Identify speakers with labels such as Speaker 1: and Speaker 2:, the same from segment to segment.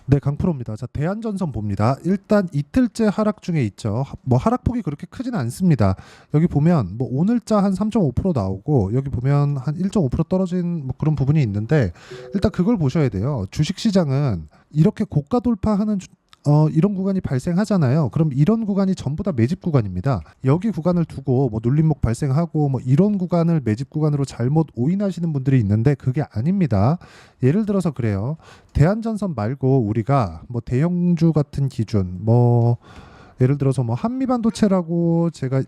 Speaker 1: 네, 강프로입니다. 자, 대한전선 봅니다. 일단 이틀째 하락 중에 있죠. 뭐 하락폭이 그렇게 크지는 않습니다. 여기 보면 뭐 오늘자 한 3.5% 나오고 여기 보면 한 1.5% 떨어진 뭐 그런 부분이 있는데 일단 그걸 보셔야 돼요. 주식시장은 이렇게 고가 돌파하는 이런 구간이 발생하잖아요. 그럼 이런 구간이 전부 다 매집 구간입니다. 여기 구간을 두고 뭐 눌림목 발생하고 뭐 이런 구간을 매집 구간으로 잘못 오인하시는 분들이 있는데 그게 아닙니다. 예를 들어서 그래요. 대한전선 말고 우리가 뭐 대형주 같은 기준 뭐 예를 들어서 뭐 한미반도체라고 제가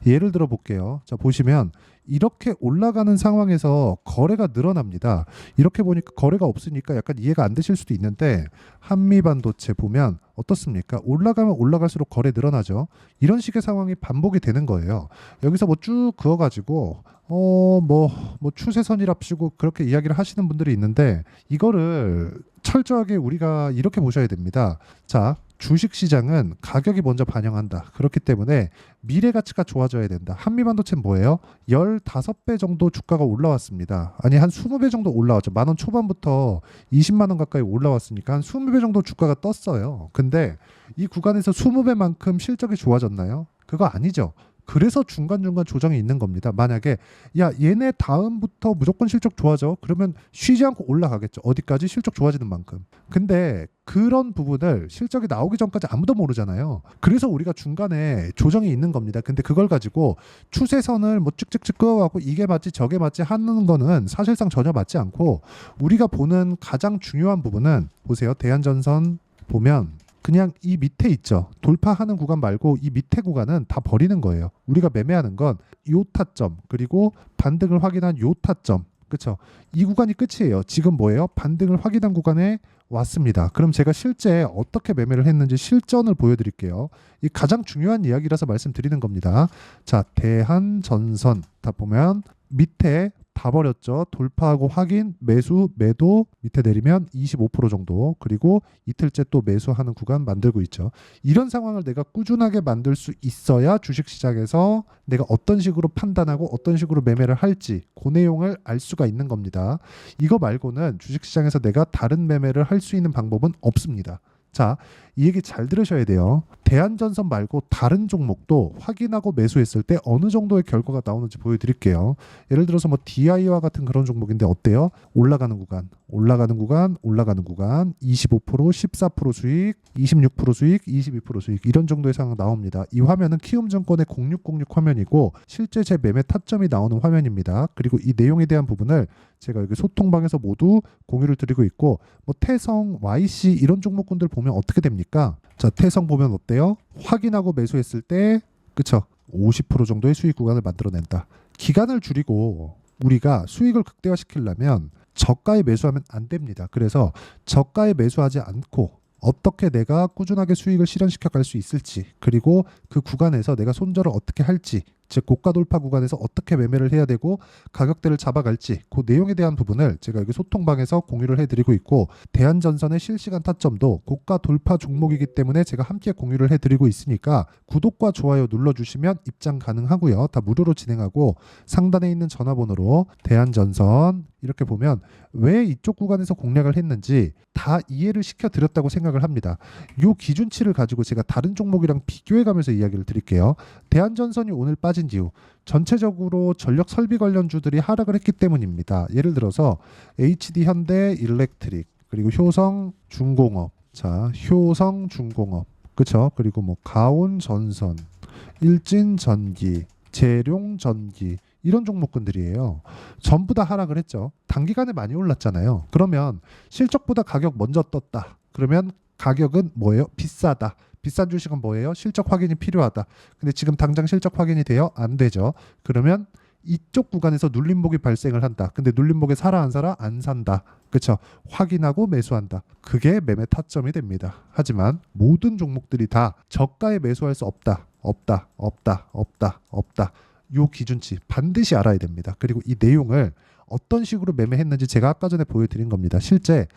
Speaker 1: 예를 들어 볼게요. 자, 보시면 이렇게 올라가는 상황에서 거래가 늘어납니다. 이렇게 보니까 거래가 없으니까 약간 이해가 안 되실 수도 있는데 한미반도체 보면 어떻습니까? 올라가면 올라갈수록 거래 늘어나죠. 이런 식의 상황이 반복이 되는 거예요. 여기서 뭐 쭉 그어가지고 뭐 추세선이랍시고 그렇게 이야기를 하시는 분들이 있는데 이거를 철저하게 우리가 이렇게 보셔야 됩니다. 자, 주식시장은 가격이 먼저 반영한다. 그렇기 때문에 미래 가치가 좋아져야 된다. 한미반도체는 뭐예요? 15배 정도 주가가 올라왔습니다. 아니 한 20배 정도 올라왔죠. 만 원 초반부터 20만 원 가까이 올라왔으니까 한 20배 정도 주가가 떴어요. 근데 이 구간에서 20배만큼 실적이 좋아졌나요? 그거 아니죠. 그래서 중간중간 조정이 있는 겁니다. 만약에 야 얘네 다음부터 무조건 실적 좋아져. 그러면 쉬지 않고 올라가겠죠. 어디까지? 실적 좋아지는 만큼. 근데 그런 부분을 실적이 나오기 전까지 아무도 모르잖아요. 그래서 우리가 중간에 조정이 있는 겁니다. 근데 그걸 가지고 추세선을 뭐 쭉쭉쭉 그어가고 이게 맞지 저게 맞지 하는 거는 사실상 전혀 맞지 않고 우리가 보는 가장 중요한 부분은 보세요. 대한전선 보면 그냥 이 밑에 있죠. 돌파하는 구간 말고 이 밑에 구간은 다 버리는 거예요. 우리가 매매하는 건 요 타점 그리고 반등을 확인한 요 타점. 그렇죠? 이 구간이 끝이에요. 지금 뭐예요? 반등을 확인한 구간에 왔습니다. 그럼 제가 실제 어떻게 매매를 했는지 실전을 보여드릴게요. 이 가장 중요한 이야기라서 말씀드리는 겁니다. 자, 대한전선 다 보면 밑에 다 버렸죠. 돌파하고 확인, 매수, 매도 밑에 내리면 25% 정도 그리고 이틀째 또 매수하는 구간 만들고 있죠. 이런 상황을 내가 꾸준하게 만들 수 있어야 주식시장에서 내가 어떤 식으로 판단하고 어떤 식으로 매매를 할지 그 내용을 알 수가 있는 겁니다. 이거 말고는 주식시장에서 내가 다른 매매를 할 수 있는 방법은 없습니다. 자, 이 얘기 잘 들으셔야 돼요. 대한전선 말고 다른 종목도 확인하고 매수했을 때 어느 정도의 결과가 나오는지 보여드릴게요. 예를 들어서 뭐 DI와 같은 그런 종목인데 어때요? 올라가는 구간, 올라가는 구간, 올라가는 구간, 25%, 14% 수익, 26% 수익, 22% 수익 이런 정도의 상황 나옵니다. 이 화면은 키움증권의 0606 화면이고 실제 제 매매 타점이 나오는 화면입니다. 그리고 이 내용에 대한 부분을 제가 여기 소통방에서 모두 공유를 드리고 있고 뭐 태성, YC 이런 종목군들 보면 어떻게 됩니까? 자, 태성 보면 어때요? 확인하고 매수했을 때 그쵸? 50% 정도의 수익 구간을 만들어낸다. 기간을 줄이고 우리가 수익을 극대화시키려면 저가에 매수하면 안 됩니다. 그래서 저가에 매수하지 않고 어떻게 내가 꾸준하게 수익을 실현시켜 갈 수 있을지 그리고 그 구간에서 내가 손절을 어떻게 할지 즉 고가 돌파 구간에서 어떻게 매매를 해야 되고 가격대를 잡아갈지 그 내용에 대한 부분을 제가 여기 소통방에서 공유를 해드리고 있고 대한전선의 실시간 타점도 고가 돌파 종목이기 때문에 제가 함께 공유를 해드리고 있으니까 구독과 좋아요 눌러주시면 입장 가능하고요. 다 무료로 진행하고 상단에 있는 전화번호로 대한전선 이렇게 보면 왜 이쪽 구간에서 공략을 했는지 다 이해를 시켜드렸다고 생각을 합니다. 이 기준치를 가지고 제가 다른 종목이랑 비교해가면서 이야기를 드릴게요. 대한전선이 오늘 빠진 이유 전체적으로 전력 설비 관련주들이 하락을 했기 때문입니다. 예를 들어서 HD 현대 일렉트릭 그리고 효성 중공업 자 효성 중공업 그쵸 그리고 뭐 가온 전선 일진 전기 재룡 전기 이런 종목군들이에요. 전부 다 하락을 했죠. 단기간에 많이 올랐잖아요. 그러면 실적보다 가격 먼저 떴다. 그러면 가격은 뭐예요? 비싸다. 비싼 주식은 뭐예요? 실적 확인이 필요하다. 근데 지금 당장 실적 확인이 돼요? 안 되죠. 그러면 이쪽 구간에서 눌림목이 발생을 한다. 근데 눌림목에 사라 안 사라? 안 산다. 그렇죠? 확인하고 매수한다. 그게 매매 타점이 됩니다. 하지만 모든 종목들이 다 저가에 매수할 수 없다. 없다. 없다. 없다. 없다. 요 기준치 반드시 알아야 됩니다. 그리고 이 내용을 어떤 식으로 매매했는지 제가 아까 전에 보여드린 겁니다. 실제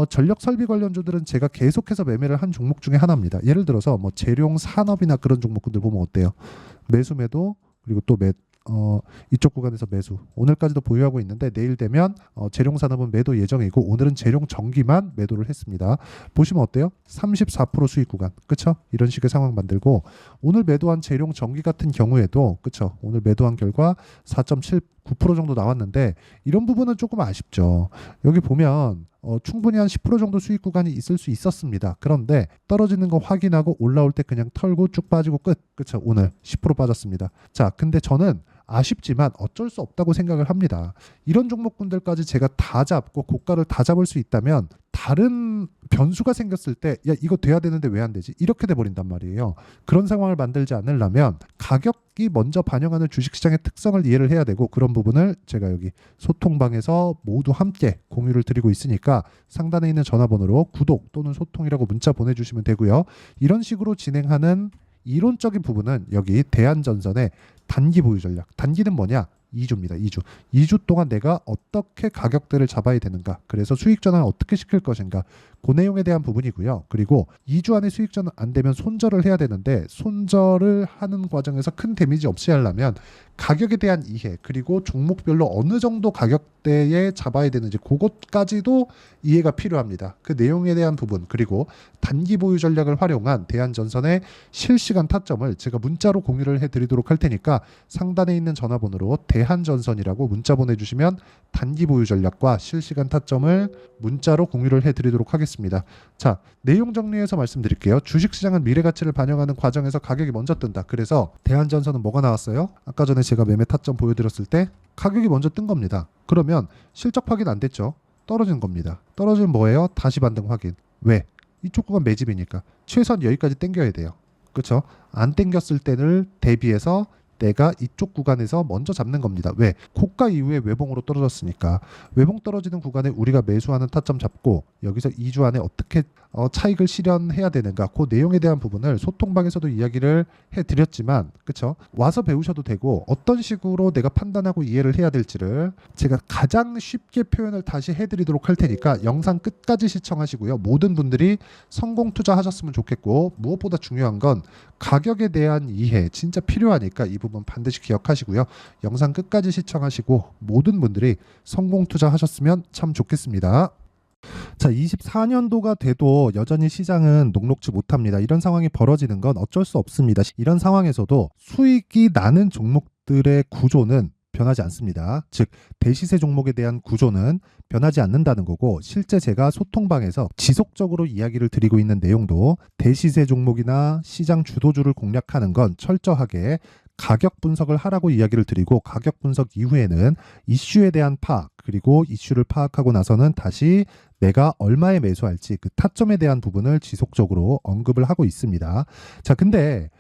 Speaker 1: 전력 설비 관련주들은 제가 계속해서 매매를 한 종목 중에 하나입니다. 예를 들어서 뭐 재룡 산업이나 그런 종목군들 보면 어때요? 매수 매도 그리고 또 이쪽 구간에서 매수. 오늘까지도 보유하고 있는데 내일 되면 재룡산업은 매도 예정이고 오늘은 재룡전기만 매도를 했습니다. 보시면 어때요? 34% 수익 구간. 그쵸? 이런 식의 상황 만들고 오늘 매도한 재룡전기 같은 경우에도 그쵸? 오늘 매도한 결과 4.79% 정도 나왔는데 이런 부분은 조금 아쉽죠. 여기 보면 충분히 한 10% 정도 수익 구간이 있을 수 있었습니다. 그런데 떨어지는 거 확인하고 올라올 때 그냥 털고 쭉 빠지고 끝. 그쵸? 오늘 10% 빠졌습니다. 자, 근데 저는 아쉽지만 어쩔 수 없다고 생각을 합니다. 이런 종목군들까지 제가 다 잡고 고가를 다 잡을 수 있다면 다른 변수가 생겼을 때 야 이거 돼야 되는데 왜 안 되지? 이렇게 돼 버린단 말이에요. 그런 상황을 만들지 않으려면 가격이 먼저 반영하는 주식시장의 특성을 이해를 해야 되고 그런 부분을 제가 여기 소통방에서 모두 함께 공유를 드리고 있으니까 상단에 있는 전화번호로 구독 또는 소통이라고 문자 보내주시면 되고요. 이런 식으로 진행하는 이론적인 부분은 여기 대한전선의 단기 보유 전략. 단기는 뭐냐? 2주입니다. 2주. 2주 동안 내가 어떻게 가격대를 잡아야 되는가. 그래서 수익 전환을 어떻게 시킬 것인가. 그 내용에 대한 부분이고요. 그리고 2주 안에 수익 전환 안 되면 손절을 해야 되는데 손절을 하는 과정에서 큰 데미지 없이 하려면 가격에 대한 이해 그리고 종목별로 어느 정도 가격대에 잡아야 되는지 그것까지도 이해가 필요합니다. 그 내용에 대한 부분 그리고 단기 보유 전략을 활용한 대한전선의 실시간 타점을 제가 문자로 공유를 해드리도록 할 테니까 상단에 있는 전화번호로 대한전선이라고 문자 보내주시면 단기 보유 전략과 실시간 타점을 문자로 공유를 해드리도록 하겠습니다. 자, 내용 정리해서 말씀드릴게요. 주식시장은 미래가치를 반영하는 과정에서 가격이 먼저 뜬다. 그래서 대한전선은 뭐가 나왔어요? 아까 전에 제가 매매 타점 보여드렸을 때 가격이 먼저 뜬 겁니다. 그러면 실적 확인 안 됐죠? 떨어진 겁니다. 떨어지면 뭐예요? 다시 반등 확인. 왜? 이쪽 구간 매집이니까 최소한 여기까지 땡겨야 돼요. 그렇죠? 안 땡겼을 때를 대비해서 내가 이쪽 구간에서 먼저 잡는 겁니다. 왜? 고가 이후에 외봉으로 떨어졌으니까 외봉 떨어지는 구간에 우리가 매수하는 타점 잡고 여기서 2주 안에 어떻게 차익을 실현해야 되는가 그 내용에 대한 부분을 소통방에서도 이야기를 해드렸지만 그쵸? 와서 배우셔도 되고 어떤 식으로 내가 판단하고 이해를 해야 될지를 제가 가장 쉽게 표현을 다시 해드리도록 할 테니까 영상 끝까지 시청하시고요. 모든 분들이 성공 투자하셨으면 좋겠고 무엇보다 중요한 건 가격에 대한 이해 진짜 필요하니까 이 부분 반드시 기억하시고요. 영상 끝까지 시청하시고 모든 분들이 성공 투자하셨으면 참 좋겠습니다. 자, 24년도가 돼도 여전히 시장은 녹록지 못합니다. 이런 상황이 벌어지는 건 어쩔 수 없습니다. 이런 상황에서도 수익이 나는 종목들의 구조는 변하지 않습니다. 즉 대시세 종목에 대한 구조는 변하지 않는다는 거고 실제 제가 소통방에서 지속적으로 이야기를 드리고 있는 내용도 대시세 종목이나 시장 주도주를 공략하는 건 철저하게 가격 분석을 하라고 이야기를 드리고 가격 분석 이후에는 이슈에 대한 파악 그리고 이슈를 파악하고 나서는 다시 내가 얼마에 매수할지 그 타점에 대한 부분을 지속적으로 언급을 하고 있습니다. 자, 근데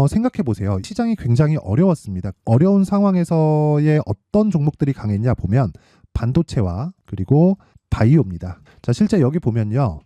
Speaker 1: 생각해 보세요. 시장이 굉장히 어려웠습니다. 어려운 상황에서의 어떤 종목들이 강했냐 보면 반도체와 그리고 바이오입니다. 자, 실제 여기 보면요.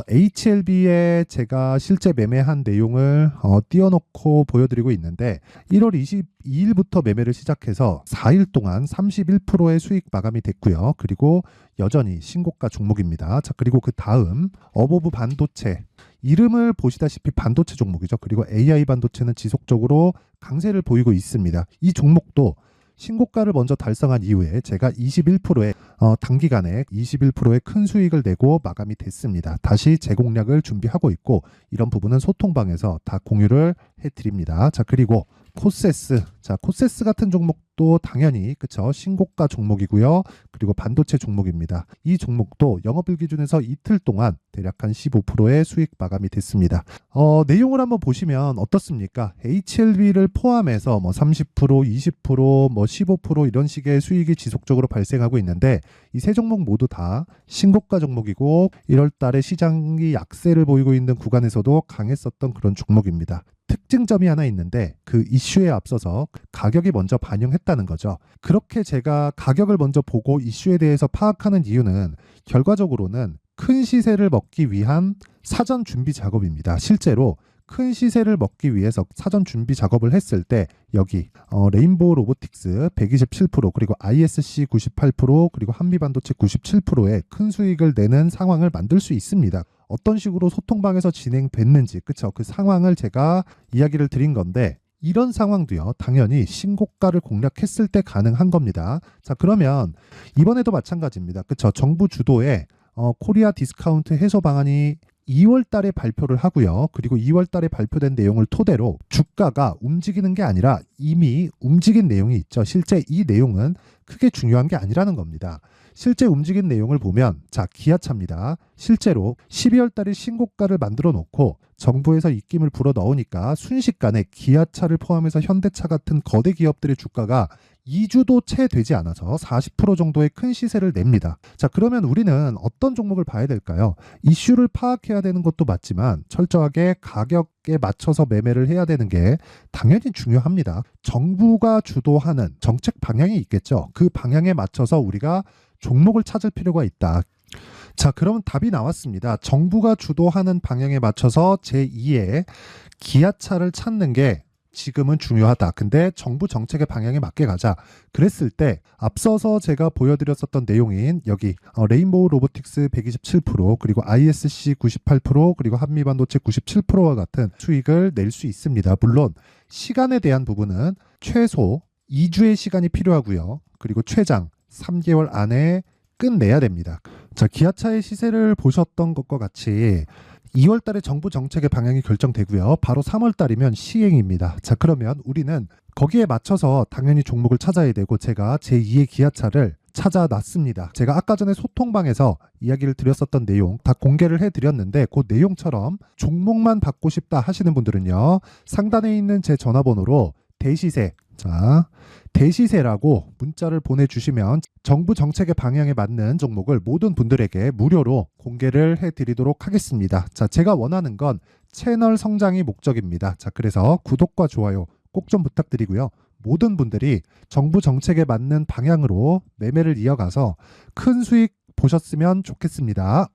Speaker 1: HLB에 제가 실제 매매한 내용을 띄워놓고 보여드리고 있는데 1월 22일부터 매매를 시작해서 4일 동안 31%의 수익 마감이 됐고요. 그리고 여전히 신고가 종목입니다. 자, 그리고 그 다음 어보브 반도체 이름을 보시다시피 반도체 종목이죠. 그리고 AI 반도체는 지속적으로 강세를 보이고 있습니다. 이 종목도 신고가를 먼저 달성한 이후에 제가 21%의 단기간에 21%의 큰 수익을 내고 마감이 됐습니다. 다시 재공략을 준비하고 있고 이런 부분은 소통방에서 다 공유를 해드립니다. 자, 그리고 코세스. 자, 코세스 같은 종목도 당연히 그쵸 신고가 종목이고요. 그리고 반도체 종목입니다. 이 종목도 영업일 기준에서 이틀 동안 대략 한 15%의 수익 마감이 됐습니다. 내용을 한번 보시면 어떻습니까? HLB를 포함해서 뭐 30%, 20%, 뭐 15% 이런 식의 수익이 지속적으로 발생하고 있는데 이 세 종목 모두 다 신고가 종목이고 1월 달에 시장이 약세를 보이고 있는 구간에서도 강했었던 그런 종목입니다. 특징점이 하나 있는데 그 이슈에 앞서서 가격이 먼저 반영했다는 거죠. 그렇게 제가 가격을 먼저 보고 이슈에 대해서 파악하는 이유는 결과적으로는 큰 시세를 먹기 위한 사전 준비 작업입니다. 실제로 큰 시세를 먹기 위해서 사전 준비 작업을 했을 때 여기 레인보우 로보틱스 127% 그리고 ISC 98% 그리고 한미반도체 97%의 큰 수익을 내는 상황을 만들 수 있습니다. 어떤 식으로 소통방에서 진행됐는지 그쵸? 그 상황을 제가 이야기를 드린 건데 이런 상황도요, 당연히 신고가를 공략했을 때 가능한 겁니다. 자, 그러면 이번에도 마찬가지입니다. 그쵸? 정부 주도의 코리아 디스카운트 해소 방안이 2월 달에 발표를 하고요. 그리고 2월 달에 발표된 내용을 토대로 주가가 움직이는 게 아니라 이미 움직인 내용이 있죠. 실제 이 내용은 크게 중요한 게 아니라는 겁니다. 실제 움직인 내용을 보면, 자, 기아차입니다. 실제로 12월 달에 신고가를 만들어 놓고 정부에서 입김을 불어 넣으니까 순식간에 기아차를 포함해서 현대차 같은 거대 기업들의 주가가 2주도 채 되지 않아서 40% 정도의 큰 시세를 냅니다. 자, 그러면 우리는 어떤 종목을 봐야 될까요? 이슈를 파악해야 되는 것도 맞지만 철저하게 가격에 맞춰서 매매를 해야 되는 게 당연히 중요합니다. 정부가 주도하는 정책 방향이 있겠죠. 그 방향에 맞춰서 우리가 종목을 찾을 필요가 있다. 자, 그러면 답이 나왔습니다. 정부가 주도하는 방향에 맞춰서 제2의 기아차를 찾는 게 지금은 중요하다. 근데 정부 정책의 방향에 맞게 가자. 그랬을 때 앞서서 제가 보여드렸었던 내용인 여기 레인보우 로보틱스 127% 그리고 ISC 98% 그리고 한미반도체 97%와 같은 수익을 낼 수 있습니다. 물론 시간에 대한 부분은 최소 2주의 시간이 필요하고요. 그리고 최장 3개월 안에 끝내야 됩니다. 자, 기아차의 시세를 보셨던 것과 같이 2월 달에 정부 정책의 방향이 결정되고요. 바로 3월 달이면 시행입니다. 자, 그러면 우리는 거기에 맞춰서 당연히 종목을 찾아야 되고 제가 제2의 기아차를 찾아놨습니다. 제가 아까 전에 소통방에서 이야기를 드렸었던 내용 다 공개를 해드렸는데 그 내용처럼 종목만 받고 싶다 하시는 분들은요. 상단에 있는 제 전화번호로 대시세, 자, 대시세라고 문자를 보내주시면 정부 정책의 방향에 맞는 종목을 모든 분들에게 무료로 공개를 해드리도록 하겠습니다. 자, 제가 원하는 건 채널 성장이 목적입니다. 자, 그래서 구독과 좋아요 꼭 좀 부탁드리고요. 모든 분들이 정부 정책에 맞는 방향으로 매매를 이어가서 큰 수익 보셨으면 좋겠습니다.